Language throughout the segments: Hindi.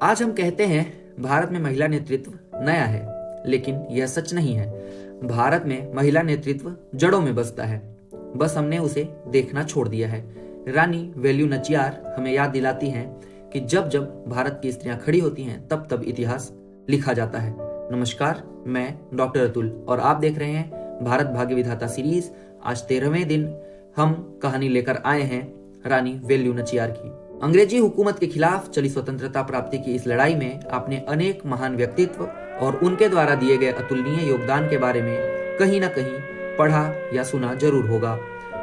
आज हम कहते हैं भारत में महिला नेतृत्व नया है, लेकिन यह सच नहीं है। भारत में महिला नेतृत्व जड़ों में बसता है, बस हमने उसे देखना छोड़ दिया है। रानी वेलु नाचियार हमें याद दिलाती हैं कि जब जब भारत की स्त्रियां खड़ी होती हैं तब तब इतिहास लिखा जाता है। नमस्कार, मैं डॉक्टर अतुल और आप देख रहे हैं भारत भाग्य विधाता सीरीज। आज 13वें दिन हम कहानी लेकर आए हैं रानी वेलु नाचियार की। अंग्रेजी हुकूमत के खिलाफ चली स्वतंत्रता प्राप्ति की इस लड़ाई में आपने अनेक महान व्यक्तित्व और उनके द्वारा दिए गए अतुलनीय योगदान के बारे में कहीं ना कहीं पढ़ा या सुना जरूर होगा।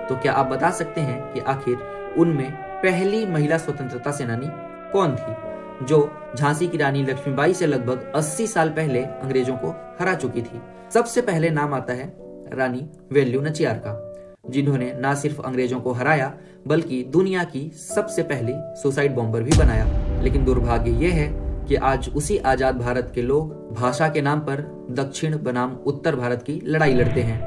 तो क्या आप बता सकते हैं कि आखिर उनमें पहली महिला स्वतंत्रता सेनानी कौन थी, जो झांसी की रानी लक्ष्मीबाई से लगभग 80 साल पहले अंग्रेजों को हरा चुकी थी? सबसे पहले नाम आता है रानी वेलु नाचियार का, जिन्होंने न सिर्फ अंग्रेजों को हराया बल्कि दुनिया की सबसे पहली सुसाइड बॉम्बर भी बनाया। लेकिन दुर्भाग्य यह है कि आज उसी आजाद भारत के लोग भाषा के नाम पर दक्षिण बनाम उत्तर भारत की लड़ाई लड़ते हैं।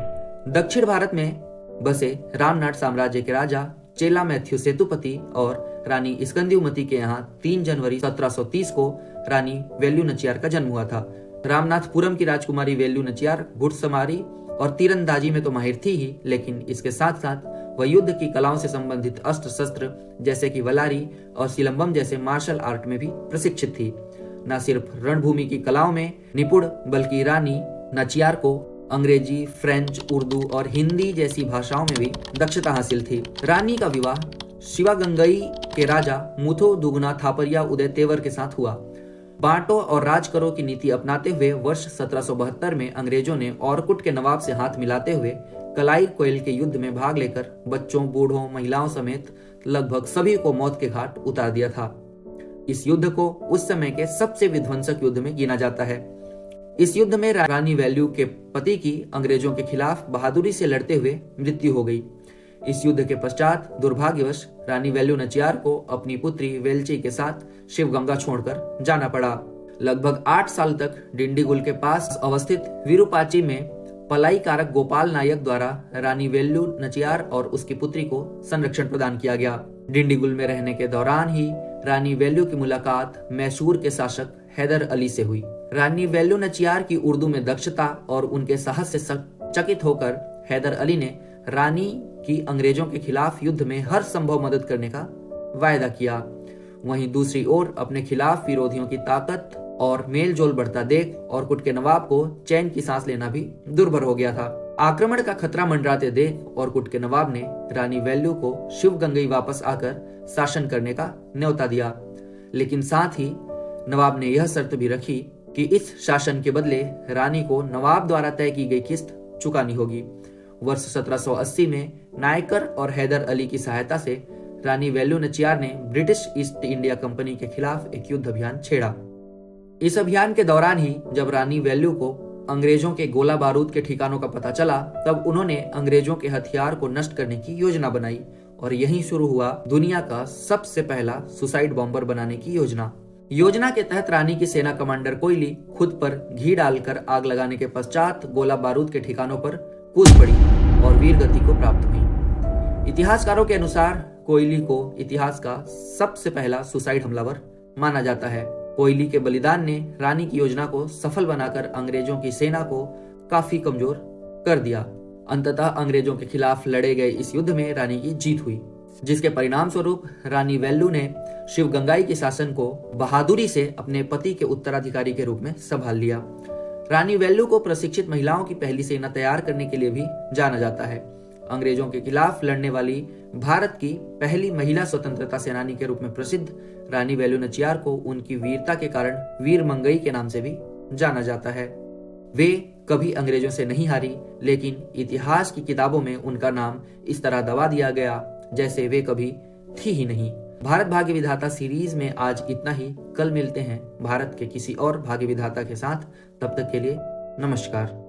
दक्षिण भारत में बसे रामनाट साम्राज्य के राजा चेला मैथ्यू सेतुपति और रानी इस्कंदीमती के यहाँ 3 जनवरी 1730 को रानी वेलु नाचियार का जन्म हुआ था। रामनाथपुरम की राजकुमारी वेलु नाचियार घुड़सवारी और तीरंदाजी में तो माहिर थी ही, लेकिन इसके साथ साथ वह युद्ध की कलाओं से संबंधित अस्त्र शस्त्र जैसे कि वलारी और सिलंबम जैसे मार्शल आर्ट में भी प्रशिक्षित थी। न सिर्फ रणभूमि की कलाओं में निपुण बल्कि रानी नाचियार को अंग्रेजी, फ्रेंच, उर्दू और हिंदी जैसी भाषाओं में भी दक्षता हासिल थी। रानी का विवाह शिवागंगई के राजा मुथो दुगना थापरिया उदय तेवर के साथ हुआ। बांटो और राज करो की नीति अपनाते हुए वर्ष 1772 में अंग्रेजों ने औरकुट के नवाब से हाथ मिलाते हुए कलाई कोयल के युद्ध में भाग लेकर बच्चों, बूढ़ों, महिलाओं समेत लगभग सभी को मौत के घाट उतार दिया था। इस युद्ध को उस समय के सबसे विध्वंसक युद्ध में गिना जाता है। इस युद्ध में रानी वेलु के पति की अंग्रेजों के खिलाफ बहादुरी से लड़ते हुए मृत्यु हो गई। इस युद्ध के पश्चात दुर्भाग्यवश रानी वेलु नाचियार को अपनी पुत्री वेलची के साथ शिवगंगा छोड़कर जाना पड़ा। लगभग 8 साल तक डिंडीगुल के पास अवस्थित विरूपाची में पलाई कारक गोपाल नायक द्वारा रानी वेलु नाचियार और उसकी पुत्री को संरक्षण प्रदान किया गया। डिंडीगुल में रहने के दौरान ही रानी वेलु की मुलाकात मैसूर के शासक हैदर अली से हुई। रानी वेलु नाचियार की उर्दू में दक्षता और उनके साहस से चकित होकर हैदर अली ने रानी की अंग्रेजों के खिलाफ युद्ध में हर संभव मदद करने का वायदा किया। वहीं दूसरी ओर अपने खिलाफ विरोधियों की ताकत और मेल जोल बढ़ता देख औरकुट के नवाब को चैन की सांस लेना भी दुर्भर हो गया था। आक्रमण का खतरा मंडराते देख औरकुट के नवाब ने रानी वेलु को शिवगंगई वापस आकर शासन करने का न्योता दिया, लेकिन साथ ही नवाब ने यह शर्त भी रखी कि इस शासन के बदले रानी को नवाब द्वारा तय की गई किस्त चुकानी होगी। वर्ष 1780 में नायकर और हैदर अली की सहायता से रानी वेलु नाचियार ने ब्रिटिश ईस्ट इंडिया कंपनी के खिलाफ एक युद्ध अभियान छेड़ा। इस अभियान के दौरान ही जब रानी वेलु को अंग्रेजों के गोला बारूद के ठिकानों का पता चला, तब उन्होंने अंग्रेजों के हथियार को नष्ट करने की योजना बनाई और यहीं शुरू हुआ दुनिया का सबसे पहला सुसाइड बॉम्बर बनाने की योजना के तहत रानी की सेना कमांडर कोयली खुद पर घी डालकर आग लगाने के पश्चात गोला बारूद के ठिकानों पर कूद पड़ी और वीर गति को प्राप्त हुई। इतिहासकारों के अनुसार कोयली को इतिहास का सबसे पहला सुसाइड हमलावर माना जाता है। कोयली के बलिदान ने रानी की योजना को सफल बनाकर अंग्रेजों की सेना को काफी कमजोर कर दिया। अंततः अंग्रेजों के खिलाफ लड़े गए इस युद्ध में रानी की जीत हुई, जिसके परिणाम स्वरूप रानी वेलु ने शिवगंगाई के शासन को बहादुरी से अपने पति के उत्तराधिकारी के रूप में संभाल लिया। रानी वेलु को प्रशिक्षित महिलाओं की पहली सेना तैयार करने के लिए भी जाना जाता है। अंग्रेजों के खिलाफ लड़ने वाली भारत की पहली महिला स्वतंत्रता सेनानी के रूप में प्रसिद्ध रानी वेलु नाचियार को उनकी वीरता के कारण वीर मंगई के नाम से भी जाना जाता है। वे कभी अंग्रेजों से नहीं हारी, लेकिन इतिहास की किताबों में उनका नाम इस तरह दबा दिया गया जैसे वे कभी थी ही नहीं। भारत भाग्य विधाता सीरीज में आज इतना ही। कल मिलते हैं भारत के किसी और भाग्य विधाता के साथ। तब तक के लिए नमस्कार।